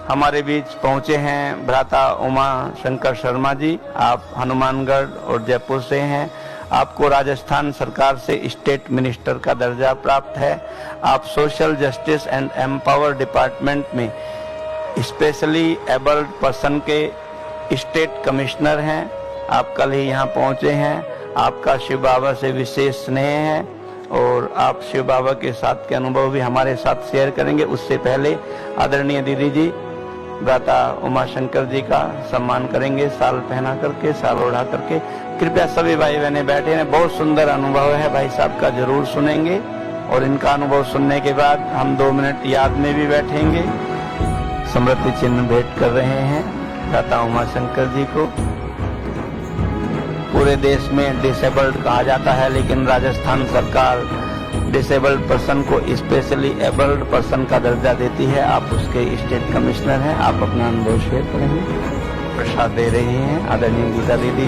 हमारे बीच पहुंचे हैं भ्राता उमा शंकर शर्मा जी। आप हनुमानगढ़ और जयपुर से हैं। आपको राजस्थान सरकार से स्टेट मिनिस्टर का दर्जा प्राप्त है। आप social justice and empower department में स्पेशली एबल्ड पर्सन के स्टेट कमिश्नर हैं। आप कल ही यहाँ पहुँचे हैं। आपका शिव बाबा से विशेष स्नेह है और आप शिव बाबा के साथ के अनुभव भी हमारे साथ शेयर करेंगे। उससे पहले आदरणीय दीदी जी भ्राता उमा शंकर जी का सम्मान करेंगे, शाल पहना करके, शाल ओढ़ा करके। कृपया सभी भाई बहने बैठे हैं। बहुत सुंदर अनुभव है भाई साहब का, जरूर सुनेंगे। और इनका अनुभव सुनने के बाद हम 2 मिनट याद में भी बैठेंगे। स्मृति चिन्ह भेंट कर रहे हैं भ्राता उमा शंकर जी को। पूरे देश में डिसेबल्ड कहा जाता है, लेकिन राजस्थान सरकार डिसेबल्ड पर्सन को स्पेशली एबल्ड पर्सन का दर्जा देती है। आप उसके स्टेट कमिश्नर हैं। आप अपना अनुभव शेयर करेंगे। प्रसाद दे रही हैं आदरणीय गीता दीदी।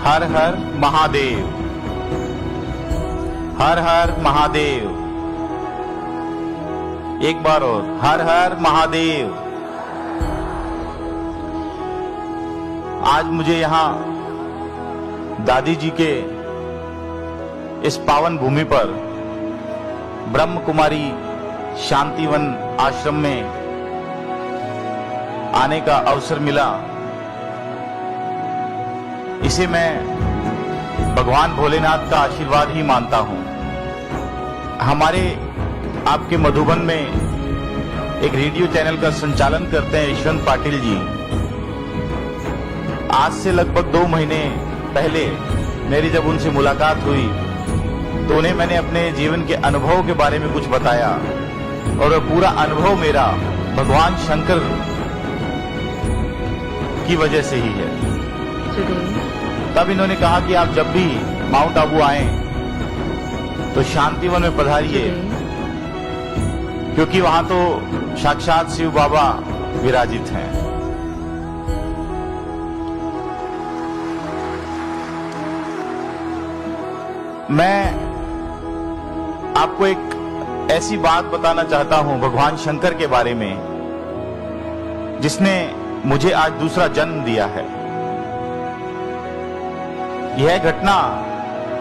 हर हर महादेव, हर हर महादेव। एक बार और, हर हर महादेव। आज मुझे यहाँ दादी जी के इस पावन भूमि पर ब्रह्म कुमारी शांतिवन आश्रम में आने का अवसर मिला। इसे मैं भगवान भोलेनाथ का आशीर्वाद ही मानता हूं। हमारे आपके मधुबन में एक रेडियो चैनल का संचालन करते हैं यशवंत पाटिल जी। आज से लगभग 2 महीने पहले मेरी जब उनसे मुलाकात हुई तो उन्हें मैंने अपने जीवन के अनुभव के बारे में कुछ बताया और वह पूरा अनुभव मेरा भगवान शंकर की वजह से ही है। तब इन्होंने कहा कि आप जब भी माउंट आबू आए तो शांतिवन में पधारिए, क्योंकि वहां तो साक्षात शिव बाबा विराजित हैं। मैं आपको एक ऐसी बात बताना चाहता हूं भगवान शंकर के बारे में, जिसने मुझे आज दूसरा जन्म दिया है। यह घटना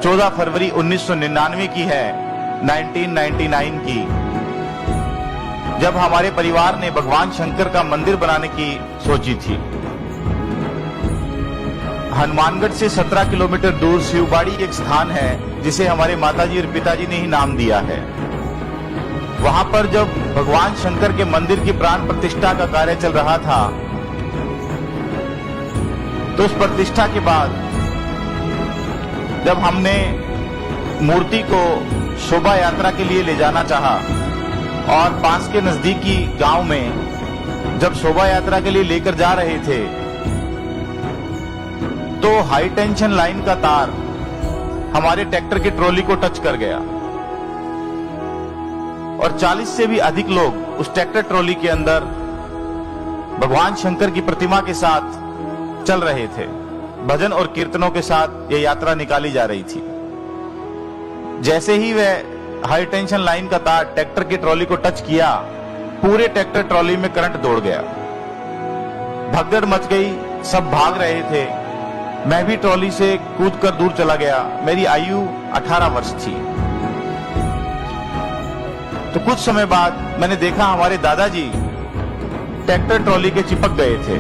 14 फरवरी 1999 की है, 1999 की, जब हमारे परिवार ने भगवान शंकर का मंदिर बनाने की सोची थी। हनुमानगढ़ से 17 किलोमीटर दूर शिवबाड़ी एक स्थान है जिसे हमारे माताजी और पिताजी ने ही नाम दिया है। वहां पर जब भगवान शंकर के मंदिर की प्राण प्रतिष्ठा का कार्य चल रहा था, तो उस प्रतिष्ठा के बाद जब हमने मूर्ति को शोभा यात्रा के लिए ले जाना चाहा और पास के नजदीकी गांव में जब शोभा यात्रा के लिए लेकर जा रहे थे, तो हाई टेंशन लाइन का तार हमारे ट्रैक्टर की ट्रॉली को टच कर गया और 40 से भी अधिक लोग उस ट्रैक्टर ट्रॉली के अंदर भगवान शंकर की प्रतिमा के साथ चल रहे थे। भजन और कीर्तनों के साथ यह यात्रा निकाली जा रही थी। जैसे ही वह हाई टेंशन लाइन का तार ट्रैक्टर की ट्रॉली को टच किया, पूरे ट्रैक्टर ट्रॉली में करंट दौड़ गया। भगदड़ मच गई, सब भाग रहे थे। मैं भी ट्रॉली से कूदकर दूर चला गया। मेरी आयु 18 वर्ष थी। तो कुछ समय बाद मैंने देखा हमारे दादाजी ट्रैक्टर ट्रॉली के चिपक गए थे।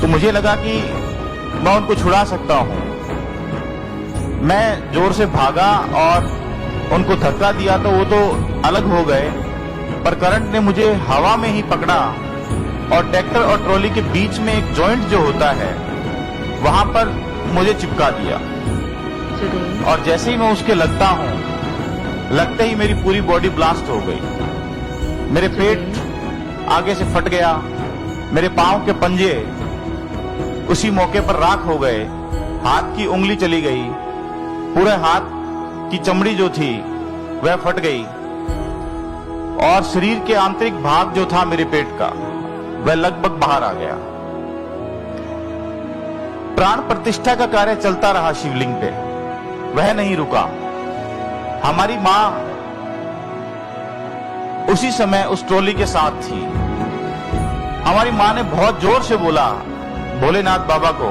तो मुझे लगा कि मैं उनको छुड़ा सकता हूं। मैं जोर से भागा और उनको धक्का दिया तो वो तो अलग हो गए, पर करंट ने मुझे हवा में ही पकड़ा और ट्रैक्टर और ट्रॉली के बीच में एक जॉइंट जो होता है वहां पर मुझे चिपका दिया। और जैसे ही मैं उसके लगता हूं, लगते ही मेरी पूरी बॉडी ब्लास्ट हो गई। मेरे पेट आगे से फट गया, मेरे पांव के पंजे उसी मौके पर राख हो गए, हाथ की उंगली चली गई, पूरे हाथ की चमड़ी जो थी वह फट गई। और शरीर के आंतरिक भाग जो था मेरे पेट का वह लगभग बाहर आ गया। प्राण प्रतिष्ठा का कार्य चलता रहा शिवलिंग पे, वह नहीं रुका। हमारी मां उसी समय उस ट्रॉली के साथ थी। हमारी मां ने बहुत जोर से बोला भोलेनाथ बाबा को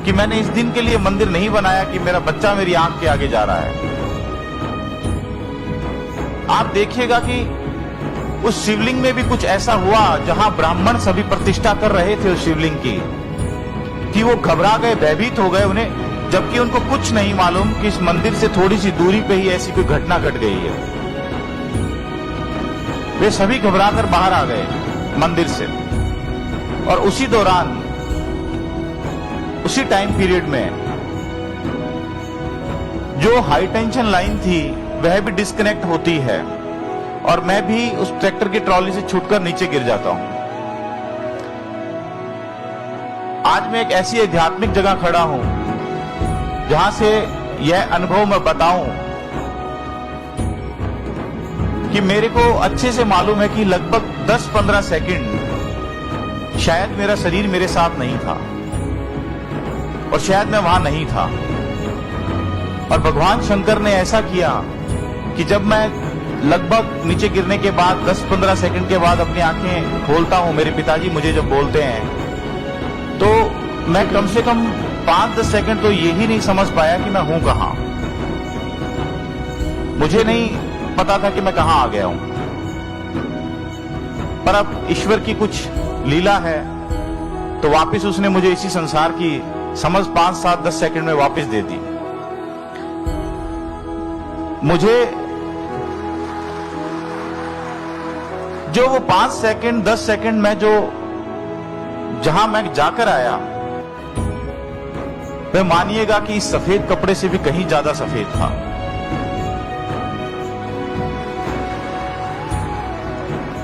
कि मैंने इस दिन के लिए मंदिर नहीं बनाया कि मेरा बच्चा मेरी आंख के आगे जा रहा है। आप देखिएगा कि उस शिवलिंग में भी कुछ ऐसा हुआ जहां ब्राह्मण सभी प्रतिष्ठा कर रहे थे उस शिवलिंग की, कि वो घबरा गए, भयभीत हो गए उन्हें, जबकि उनको कुछ नहीं मालूम कि इस मंदिर से थोड़ी सी दूरी पे ही ऐसी कोई घटना घट गई है। वे सभी घबराकर बाहर आ गए मंदिर से। और उसी दौरान, उसी टाइम पीरियड में जो हाई टेंशन लाइन थी वह भी डिस्कनेक्ट होती है और मैं भी उस ट्रैक्टर की ट्रॉली से छूटकर नीचे गिर जाता हूं। आज मैं एक ऐसी आध्यात्मिक जगह खड़ा हूं जहां से यह अनुभव मैं बताऊं कि मेरे को अच्छे से मालूम है कि लगभग 10-15 सेकंड शायद मेरा शरीर मेरे साथ नहीं था और शायद मैं वहां नहीं था। और भगवान शंकर ने ऐसा किया कि जब मैं लगभग नीचे गिरने के बाद 10-15 सेकंड के बाद अपनी आंखें खोलता हूं, मेरे पिताजी मुझे जब बोलते हैं, तो मैं कम से कम 5-10 सेकंड तो यही नहीं समझ पाया कि मैं हूं कहां। मुझे नहीं पता था कि मैं कहां आ गया हूं। पर अब ईश्वर की कुछ लीला है, तो वापस उसने मुझे इसी संसार की समझ 5-7-10 सेकंड में वापस दे दी। मुझे जो वो 5 सेकंड 10 सेकंड में जो जहां मैं जाकर आया, वह मानिएगा कि इस सफेद कपड़े से भी कहीं ज्यादा सफेद था।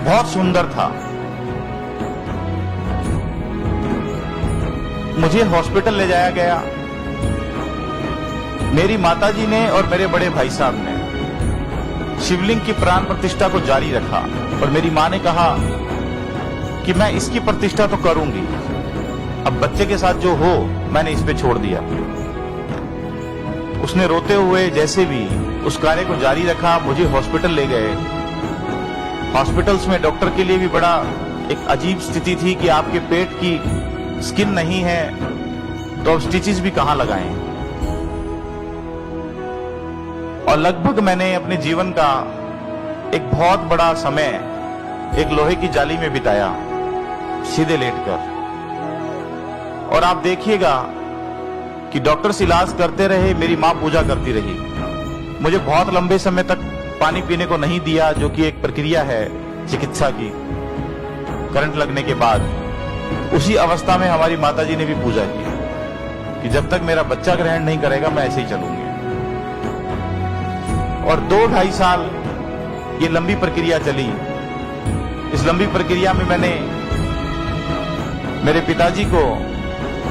बहुत सुंदर था। मुझे हॉस्पिटल ले जाया गया। मेरी माताजी ने और मेरे बड़े भाई साहब ने शिवलिंग की प्राण प्रतिष्ठा को जारी रखा और मेरी मां ने कहा कि मैं इसकी प्रतिष्ठा तो करूंगी, अब बच्चे के साथ जो हो मैंने इस पे छोड़ दिया। उसने रोते हुए जैसे भी उस कार्य को जारी रखा। मुझे हॉस्पिटल ले गए। हॉस्पिटल्स में डॉक्टर के लिए भी बड़ा एक अजीब स्थिति थी कि आपके पेट की स्किन नहीं है तो अब स्टिचेस भी कहां लगाएं। और लगभग मैंने अपने जीवन का एक बहुत बड़ा समय एक लोहे की जाली में बिताया, सीधे लेटकर। और आप देखिएगा कि डॉक्टर्स इलाज करते रहे, मेरी मां पूजा करती रही। मुझे बहुत लंबे समय तक पानी पीने को नहीं दिया, जो कि एक प्रक्रिया है चिकित्सा की, करंट लगने के बाद। उसी अवस्था में हमारी माताजी ने भी पूजा की कि जब तक मेरा बच्चा ग्रहण नहीं करेगा मैं ऐसे ही चलूंगी। और 2-2.5 साल ये लंबी प्रक्रिया चली। इस लंबी प्रक्रिया में मैंने मेरे पिताजी को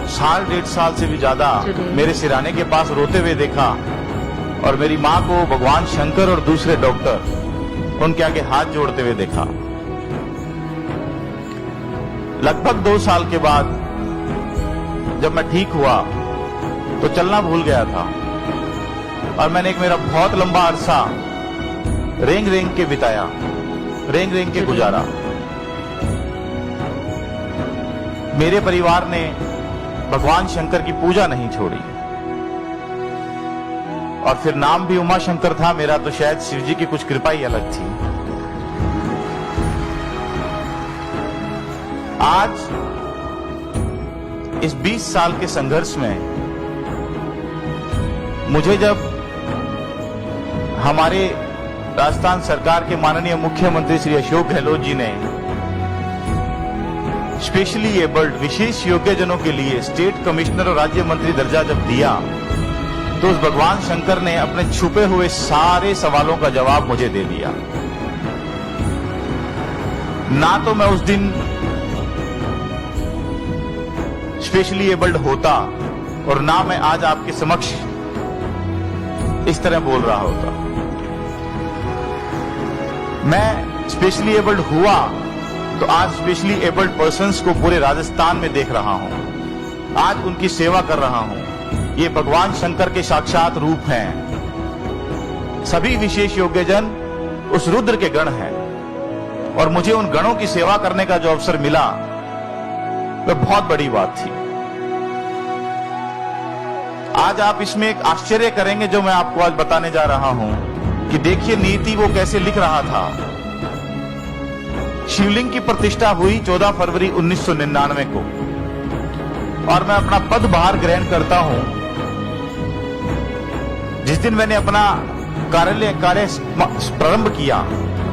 1.5 साल से भी ज्यादा मेरे सिरहाने के पास रोते हुए देखा और मेरी मां को भगवान शंकर और दूसरे डॉक्टर उनके आगे हाथ जोड़ते हुए देखा। लगभग 2 साल के बाद जब मैं ठीक हुआ तो चलना भूल गया था और मैंने एक मेरा बहुत लंबा अरसा रेंग रेंग के बिताया, रेंग रेंग के गुजारा। मेरे परिवार ने भगवान शंकर की पूजा नहीं छोड़ी और फिर नाम भी उमा शंकर था मेरा, तो शायद शिव जी की कुछ कृपा ही अलग थी। आज इस 20 साल के संघर्ष में मुझे जब हमारे राजस्थान सरकार के माननीय मुख्यमंत्री श्री अशोक गहलोत जी ने स्पेशली एबल्ड विशेष योग्यजनों के लिए स्टेट कमिश्नर और राज्य मंत्री दर्जा जब दिया, तो उस भगवान शंकर ने अपने छुपे हुए सारे सवालों का जवाब मुझे दे दिया। ना तो मैं उस दिन स्पेशली एबल्ड होता और ना मैं आज आपके समक्ष इस तरह बोल रहा होता। मैं स्पेशली एबल्ड हुआ तो आज स्पेशली एबल्ड पर्सन्स को पूरे राजस्थान में देख रहा हूं, आज उनकी सेवा कर रहा हूं। ये भगवान शंकर के साक्षात रूप हैं। सभी विशेष योग्यजन उस रुद्र के गण हैं और मुझे उन गणों की सेवा करने का जो अवसर मिला वह बहुत बड़ी बात थी। आज आप इसमें एक आश्चर्य करेंगे जो मैं आपको आज बताने जा रहा हूं कि देखिए नीति वो कैसे लिख रहा था। शिवलिंग की प्रतिष्ठा हुई 14 फरवरी 1999 को और मैं अपना पदभार ग्रहण करता हूं। जिस दिन मैंने अपना कार्य प्रारंभ किया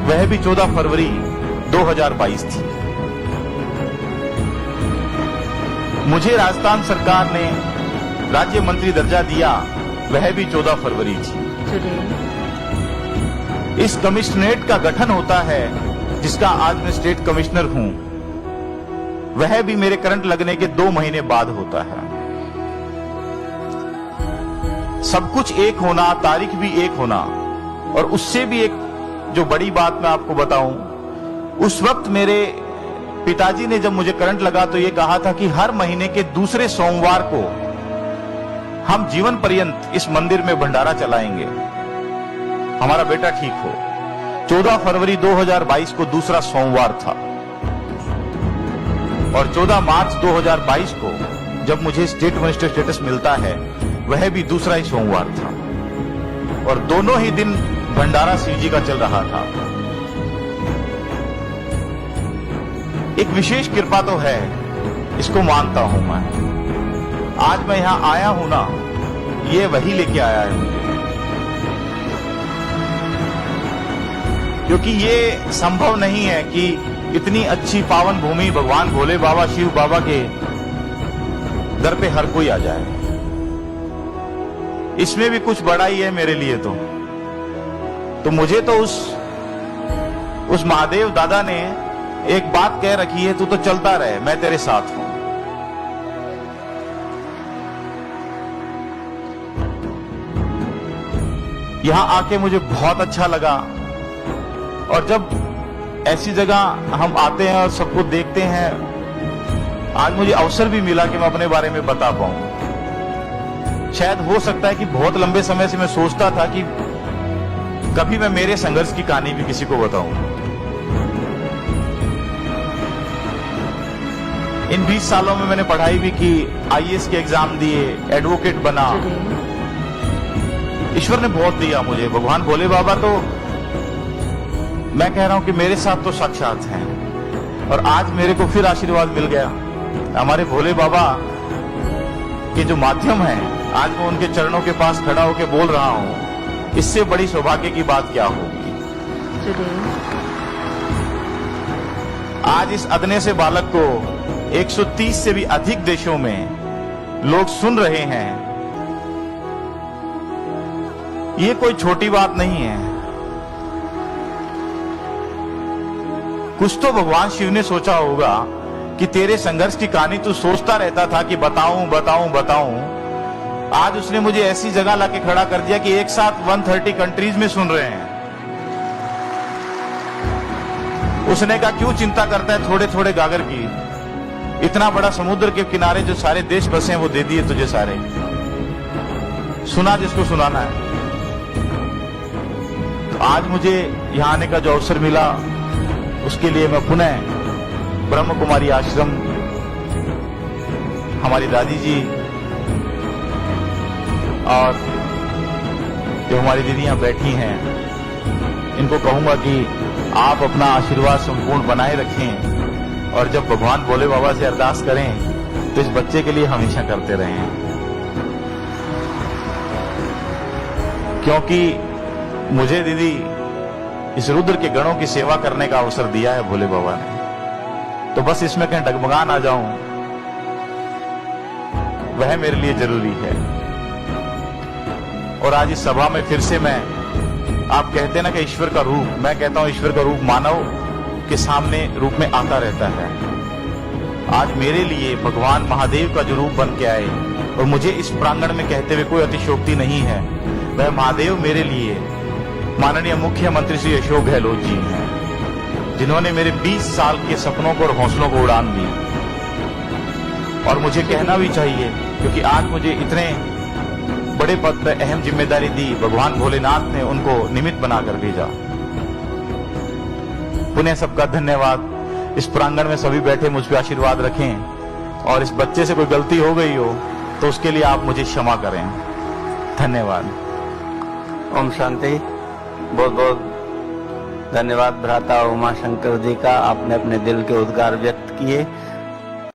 वह भी 14 फरवरी 2022 थी। मुझे राजस्थान सरकार ने राज्य मंत्री दर्जा दिया वह भी 14 फरवरी थी। इस कमिश्नरेट का गठन होता है जिसका आज मैं स्टेट कमिश्नर हूं, वह भी मेरे करंट लगने के 2 महीने बाद होता है। सब कुछ एक होना, तारीख भी एक होना, और उससे भी एक जो बड़ी बात मैं आपको बताऊं, उस वक्त मेरे पिताजी ने जब मुझे करंट लगा तो ये कहा था कि हर महीने के दूसरे सोमवार को हम जीवन पर्यंत इस मंदिर में भंडारा चलाएंगे, हमारा बेटा ठीक हो। 14 फरवरी 2022 को दूसरा सोमवार था और 14 मार्च 2022 को जब मुझे स्टेट मिनिस्टर स्टेटस मिलता है वह भी दूसरा ही सोमवार था और दोनों ही दिन भंडारा शिव जी का चल रहा था। एक विशेष कृपा तो है, इसको मानता हूं मैं। आज मैं यहां आया हूं ना, ये वही लेके आया है मुझे, क्योंकि ये संभव नहीं है कि इतनी अच्छी पावन भूमि भगवान भोले बाबा शिव बाबा के दर पे हर कोई आ जाए। इसमें भी कुछ बड़ा ही है मेरे लिए तो मुझे तो उस महादेव दादा ने एक बात कह रखी है, तू तो चलता रहे, मैं तेरे साथ हूं। यहां आके मुझे बहुत अच्छा लगा और जब ऐसी जगह हम आते हैं और सबको देखते हैं, आज मुझे अवसर भी मिला कि मैं अपने बारे में बता पाऊं। शायद हो सकता है कि बहुत लंबे समय से मैं सोचता था कि कभी मैं मेरे संघर्ष की कहानी भी किसी को बताऊं। इन 20 सालों में मैंने पढ़ाई भी की, आईएएस के एग्जाम दिए, एडवोकेट बना। ईश्वर ने बहुत दिया मुझे, भगवान भोले बाबा तो मैं कह रहा हूं कि मेरे साथ तो साक्षात हैं और आज मेरे को फिर आशीर्वाद मिल गया। हमारे भोले बाबा के जो माध्यम है, आज मैं उनके चरणों के पास खड़ा होकर बोल रहा हूं, इससे बड़ी सौभाग्य की बात क्या होगी। आज इस अदने से बालक को 130 से भी अधिक देशों में लोग सुन रहे हैं, ये कोई छोटी बात नहीं है। कुछ तो भगवान शिव ने सोचा होगा कि तेरे संघर्ष की कहानी तू सोचता रहता था कि बताऊं बताऊं बताऊं। आज उसने मुझे ऐसी जगह लाके खड़ा कर दिया कि एक साथ 130 कंट्रीज में सुन रहे हैं। उसने कहा क्यों चिंता करता है थोड़े थोड़े गागर की, इतना बड़ा समुद्र के किनारे जो सारे देश बसे हैं वो दे दिए तुझे सारे, सुना जिसको सुनाना है। तो आज मुझे यहां आने का जो अवसर मिला उसके लिए मैं पुनः ब्रह्म कुमारी आश्रम, हमारी दादी जी और जो हमारी दीदियां बैठी हैं, इनको कहूंगा कि आप अपना आशीर्वाद संपूर्ण बनाए रखें और जब भगवान भोले बाबा से अरदास करें तो इस बच्चे के लिए हमेशा करते रहें, क्योंकि मुझे दीदी इस रुद्र के गणों की सेवा करने का अवसर दिया है भोले बाबा ने, तो बस इसमें कहीं डगमगा ना जाऊं, वह मेरे लिए जरूरी है। और आज इस सभा में फिर से मैं, आप कहते हैं ना कि ईश्वर का रूप, मैं कहता हूं ईश्वर का रूप मानव के सामने रूप में आता रहता है। आज मेरे लिए भगवान महादेव का जो रूप बन के आए, और मुझे इस प्रांगण में कहते हुए कोई अतिशोक्ति नहीं है, वह महादेव मेरे लिए माननीय मुख्यमंत्री श्री अशोक गहलोत जी हैं, जिन्होंने मेरे 20 साल के सपनों को और हौसलों को उड़ान दी। और मुझे कहना भी चाहिए, क्योंकि आज मुझे इतने बड़े पद पर अहम जिम्मेदारी दी, भगवान भोलेनाथ ने उनको निमित्त बनाकर भेजा। पुनः सबका धन्यवाद। इस प्रांगण में सभी बैठे मुझ पर आशीर्वाद रखें, और इस बच्चे से कोई गलती हो गई हो तो उसके लिए आप मुझे क्षमा करें। धन्यवाद। ओम शांति। बहुत बहुत धन्यवाद भ्राता उमा शंकर जी का, आपने अपने दिल के उद्गार व्यक्त किए।